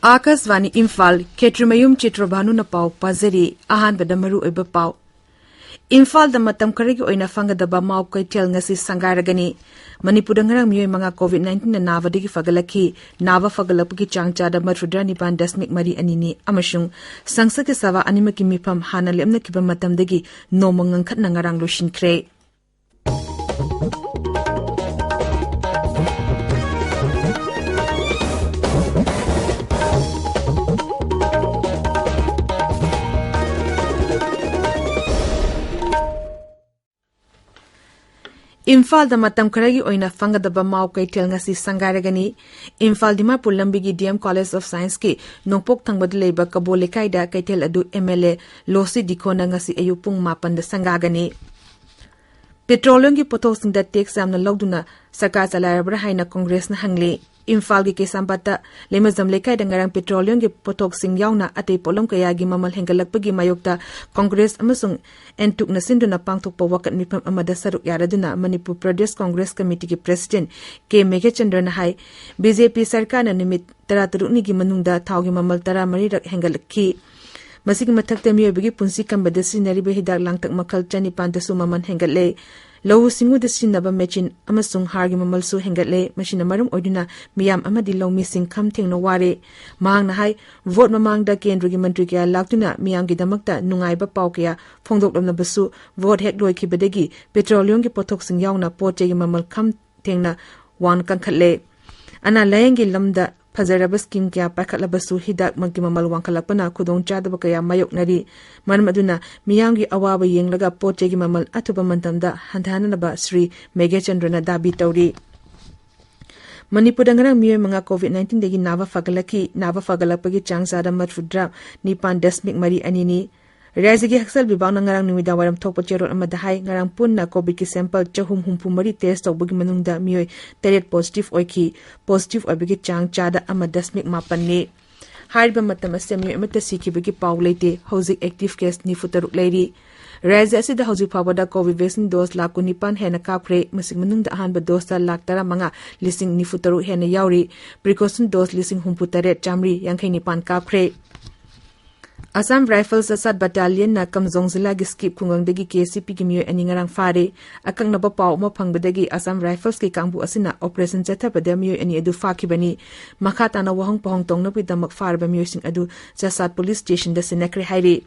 Akasvani Imphal Chitrabhanu Chitrabhanu na pau pazari ahanbada maru oiba pau. Imphal da matam karagi oina fangadaba mau kaitel ngasi sangaragani. Manipur ngarang miyoy mga COVID-19 na navadigi fagalaki nava fagalapagi changchada matrudra nipan dasmik mari anini amasung sangsaki sawa animaki mipam hana lemna kiba matamdagi no mangangkat na ngarang lushin kre. Imphal da matam karagi oina fangadaba mau kaitel ngasi sangaragani. Imphal Dimapur lambigi DM College of Science ki nongpok thangbad leiba kabole kaida kaitel adu MLA Losi Dikona ngasi ayupung mapan da sangagani. Petroleum ki potok sing da tax amna logduna sarkar chalayabra haina Congress na hangli. Imphal ki kesambata lema zamle kai dangarang petroleum ki potok sing yauna atei polom kaya gi mamal hengalakpagi mayokta Congress amasung entuk na sinduna pangthok pawakat mipam amada saruk yaraduna Manipur Pradesh Congress Committee ki President K Megachandra na hai BJP sarkar na nimit 13 ni gi manungda thawgi mamal 13 rak hengalakki. Masig mathakta miyobigi punsi kambada sinaribe hidak langtak makal chani pantasu maman hengatle. Lawu singu da sinaba mechin amasung hargi mamalsu hengatle machina marum oiduna miyam amadi law missing kham thengno ware mang na hai vote mamang da kendrugi mantri kya laktuna miyam gi damakta nungaiba paw kya phongdok lamna basu vote hek loi khibadegi petroleum gi pothok sing yauna poche gi mamal kham thengna wan kankhatle ana layengi lamda Fazaraba scheme kya pakalabasu hidak magki mamal wangkalapana kudong chadaba kaya mayoknari manmaduna miyangi awaba yenglaga pochegi mamal atuba mantamda handhananaba Sri Megachandra dabi tauri. Manipur dangarang miyoy mga COVID-19 degi nava fagalapagi changsada matrudra nipan dasmik mari anini. Rajagi haksal bibang nangarang numida waram thokpa cherot amadahai ngarang punna COVID ki sample chahum humpu mari test tawbagi manungda miyoy teret positive oiki positive oibagi chang chada amadasmik mapan ne. Hariba matam asya miyoy amata sikibagi paw leite hauzik active case ni futaruk leiri. Raja asida hauzik pawada COVID vaccine dose lakku nipan hena kapre masig manungda ahanba dose ta lak tara mga lising ni futaruk hena yauri precaution dose lising humpu teret chamri yangkai nipan kapre. Assam Rifles Asad Battalion na Kamzong Zilla gi skip kungang dagi KCP gi miyoy ani ngarang fare akang naba paw mo phangbadagi Assam Rifles ki kangbu asina operation chathabada miyoy ani adu fakibani makha tana wahong pahong tong napi damak farba miyoy sing adu Jasat police station da sinakre hairi.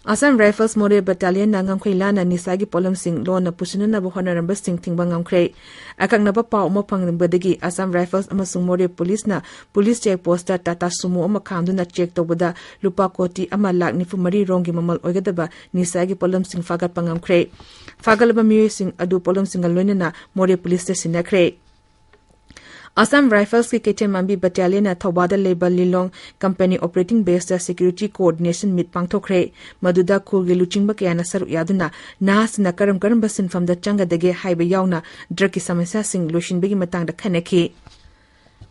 Assam Rifles More Battalion na ngamkhoi lana nisagi polam sing lo na pusina na bohona ramba sing thingba ngamkhre akang naba paw mo phangbadagi Assam Rifles amasung More police na police check post ta Tata Sumo ama khamdu na check tobada lupa koti ama lak ni fumari rongi mamal oigadaba nisagi polam sing fagat pangamkhre fagalaba miyoy sing adu polam sing aloina na More police station nakre. Assam Rifles ki Ketem Mambi Battalion na Thawbada Labor Lilong Company Operating Base da Security Coordination Meet pangthokre maduda khulgi luchingba kaya na saru yaduna nas na karam basin from da changa dage haiba yauna drug ki samasya sing lushin begi matang da khanaki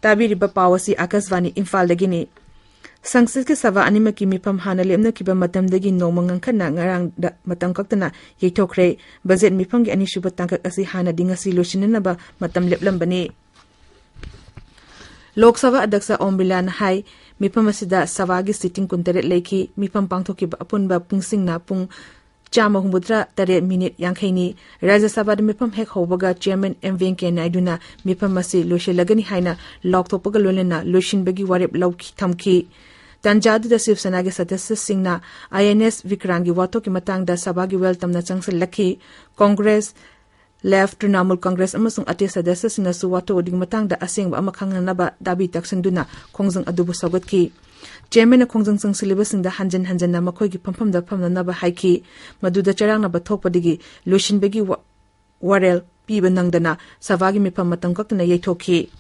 tabiri ba pawasi Akasvani Imphal dagini Sangsit ki sawa anima ki mipam hana lemna ki ba matam dagi nomangang kana ngarang da matam kaktana yithokre budget mipam gi ani shubat tangkak asi hana dingasi lushinna ba matam leplam bani. Lok Sabha Adaksa Ombilan Hai mipam asida sawagi sitting kunteret leki mipam pangthoki apunba pungsing na pung chama humbudra 3 minute yangkhaini Rajya Sabha da mipam hek hobaga Chairman M Venkaiah Naidu na mipam asi loshelagani haina loktopaga lolena loshinbagi warep lauki thamki Tanjadu da Shiv Sena ge sadasya singna INS Vikrangi wato ki matang da sabagi weltam na changsel lakhi Congress Left Trinamool Congress amasung ate sadasya singna suwato oding matang da asengba amakhang naba dabi taksanduna khongjang adubu sagat ki Chairman na khongjang sang syllabus sing da hanjan na makhoi gi phampham da phamna naba haiki maduda charang na bathokpadigi lushinbegi warel piba nangdana savagi mipam matam kaktana yaithoki.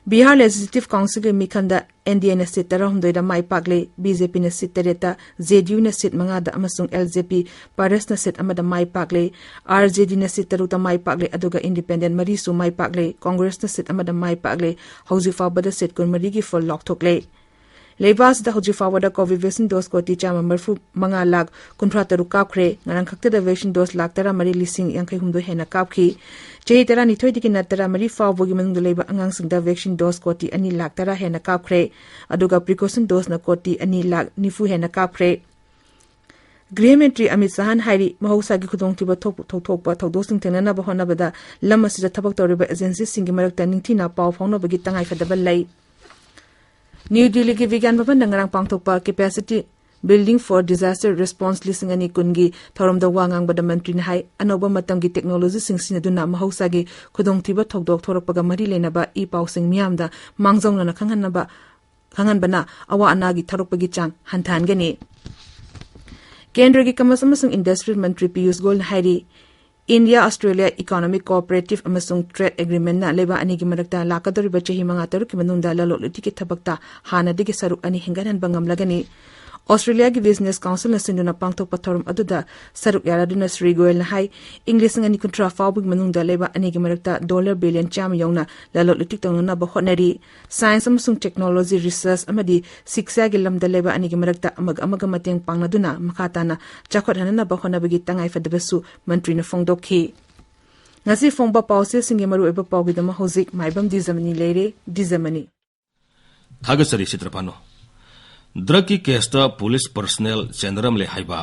Bihar Legislative Council ke mikhanda NDA na seat 12 da mai pakle BJP na seat 3 JDU na seat 5 da amasung LJP Pares na seat amada mai pakle RJD na seat 3 da mai pakle aduga Independent Marisu mai pakle Congress na seat amada mai pakle hauzi fa bada seat kun marigi for lock thokle Leibas da Hoji Fawada COVID vaccine dose ko ti chama marfu manga lag kuntra taru kapkre ngarang khakte da vaccine dose lag tara mari lising yankai humdo hena kapki chehi tara ni thoi diki natara mari fawbogi manungdu leiba angang sing da vaccine dose ko ti ani lag tara hena kapkre aduga precaution dose na ko ti ani lag nifu hena kapkre Gृहमंत्री अमित शाह हाइरी महौसागी खुदोंथिबा थौथोकपा थौदोसिंग थेंगनाबा होनाबदा लम असिदा थबक तौरिबा एजेंसी सिंगी मरकता निंगथिना पाव फाउनबगी तंगाई फदबा लई न्यू दिल्ली की विज्ञान भवन नंगरांग पांगथोकपा capacity building for disaster response लिसिंग अनि कुनगी थौरमदा वांगांगबदा मंत्री ने हाई अनोबा मतंगी टेक्नोलॉजी सिंगसिनदुना महौसागी खुदोंथिबा थौदोक थोरकपगा मरी लेनाबा ई पाउसिंग मियामदा मांगजौना खंगनबना अवा अनागी थरोकपगी चांग हंथानगनी केंद्र की कमर्स अमसुंग इंडस्ट्री मंत्री पीयूष गोयल हाइरी इंडिया ऑस्ट्रेलिया इकोनॉमिक कोऑपरेटिव अमसुंग ट्रेड एग्रीमेंट ना लेबा अनि की मरकता लाकदोरिबा चही मंगा तरुक की मनुंदा ललोलुटी की थबकता हानादिगी सरुक अनि हिंगनहन बंगम लगनी ऑस्ट्रेलिया की बिजनेस काउंसिल न सिंदुना पांगथोक पथोरम अदुदा सरुक यारादुना श्री गोयल हाई इंग्लिश अनि कुंट्रा फाउबुग मनुंदा लेबा अनि की मरकता $1 बिलियन चाम यौना ललोलुटी तंगना बहोनरी साइंस अमसुंग टेक्नोलॉजी रिसर्च अमदी शिक्षा की लमदा लेबा अनि की मरकता अमग मतेंग पांगनादुना मखाताना चाखोदहनना बहोनबगी तंगाई फदबसु मंत्री न फोंगदोखी ngasi phongba pause singe maru eba pawgidama hozik maibam Dwijamani leire Dwijamani thagasari Chitrabhanu drug ki case police personnel general le haiba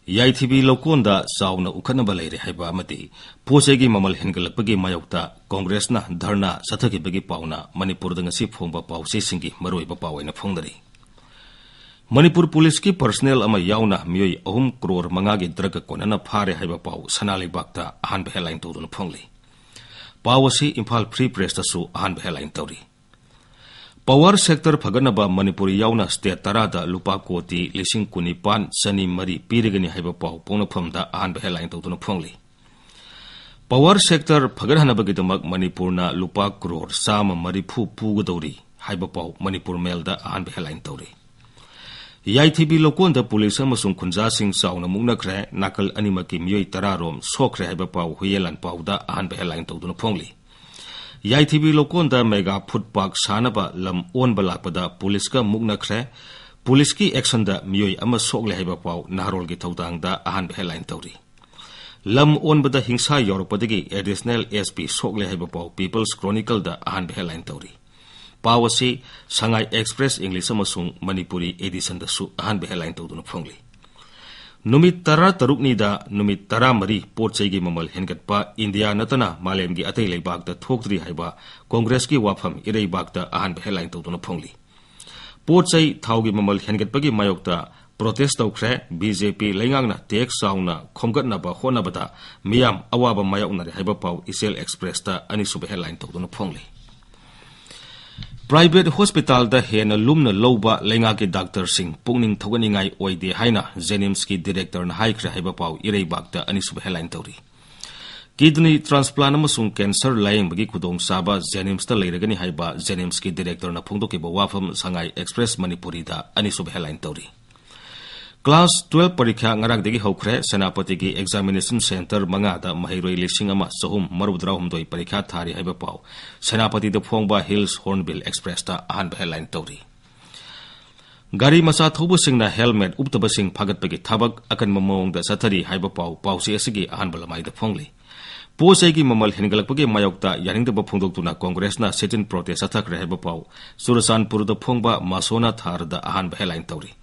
yaithibi lokonda sauna ukhanaba leire haiba amati posegi mamal hengalakpagi mayokta congress na dharna sathagibagi pauna manipur da ngasi phongba pause singi maru eba pawaina phongdari Manipur Police की personnel ama yauna miyoi 3 crore mangagi drug konana phare haiba pau sanali bakta ahan headline to phongli pawasi Imphal Free Press ta su ahan headline tori Power sector phaganaba Manipur yauna state tarada lupa koti lising kunipan sani mari pirigani haiba pau pona phomda ahan headline to phongli Power sector phaganaba gidamak Manipur na lupa crore sama mari phu pugadori haiba pau Manipur mail da ahan headline tori yaithibi lokonda police amasung khunja sing sauna muknakre nakal animaki miyoi tararom sokre haiba pau huyelan pauda ahan headline tawduna phongli yaithibi lokonda mega food park sanaba lam on balakpada police ka muknakre police ki action da miyoi ama sokle haiba pau naharol gi thawdang da ahan headline tawri lam on bada hingsa yorpadagi additional SP sokle haiba pau People's Chronicle da ahan headline tawri Pawasi Sangai Express English amasung Manipuri edition da su ahan headline tawduna phongli numit tara tarukni da numit tara mari potchai gi mamal hengatpa India natana malem gi atai leibak da thokdri haiba Congress ki wafam irei bak da ahan headline tawduna phongli potchai thau gi mamal hengatpa gi mayokta protest tawkhre BJP leingangna tax sauna khomgatna ba honabada miyam awaba mayokna re haiba pau Isel Express ta ani sub headline tawduna phongli Private hospital da hena lumna loba lenga ke doctor sing pungning thogani ngai oide haina Jenims ki director na haikra haiba pau irei bakta ani sub headline tori kidney transplant amasung cancer laying bagi khudong saba Jenims ta leiragani haiba Jenims ki director na phungdo ke bawafam Sangai Express Manipuri da ani sub headline tori Class 12 parikha ngarak degi hokre senapati ki examination center manga da mahairoi lising ama sahum marudra humdoi parikha thari haiba pau senapati da phongba Hills Hornbill Express ta ahan headline tori gari masa thobu singna helmet uptaba sing phagat pagi thabak akan mamong da sathari haiba pau pausi asigi ahan balamai da phongli posai gi mamal hengalakpagi mayokta yaning da phongdok tuna Congress na sit-in protest athak haiba pau Surasanpur da phongba Masona thar da ahan headline tori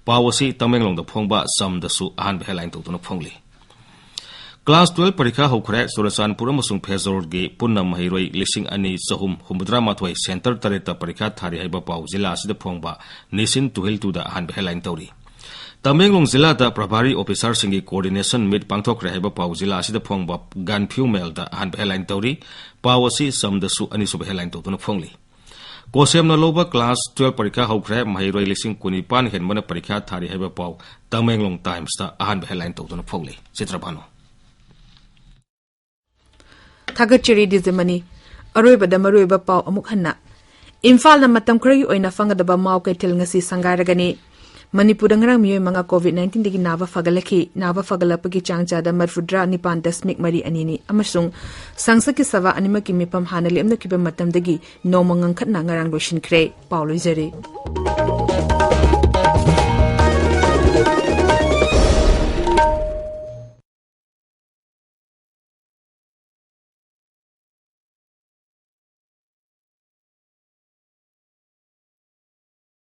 Pawasi Tamenglong da phongba sam da su ahan headline to phongli Class 12 parikha hokre Surasanpur amasung Phezor gi punna mahiroi lising ani sahum humudra mathwai center tareta parikha thari haiba pau jila asida phongba Nisin Tuhil tu da ahan headline tori Tamenglong jila da Prabhari officer singi coordination meet pangthok re haiba pau jila asida phongba Gan Phumel da ahan headline tori Pawasi sam da su ani sub headline to phongli Kosem na loba class 12 parikha hokre mahiroi lising kunipan henmana parikha thari haiba pau Tamenglong Times ta ahan headline tawduna phongli Chitrabhanu Thagachiri Dwijamani aroiba da maroiba pau amuk hanna Imphal na matam khragi oina fangadaba mau kaitel ngasi sangaragani Manipur ngarang miyoi manga COVID-19 digi nava fagalaki nava fagalapagi changcha da marfudra nipan dasmik mari anini amasung sangsaki sawa anima ki mipam hanali amna kiba matam dagi no mangang khatna ngarang roshin kre Paulo Izari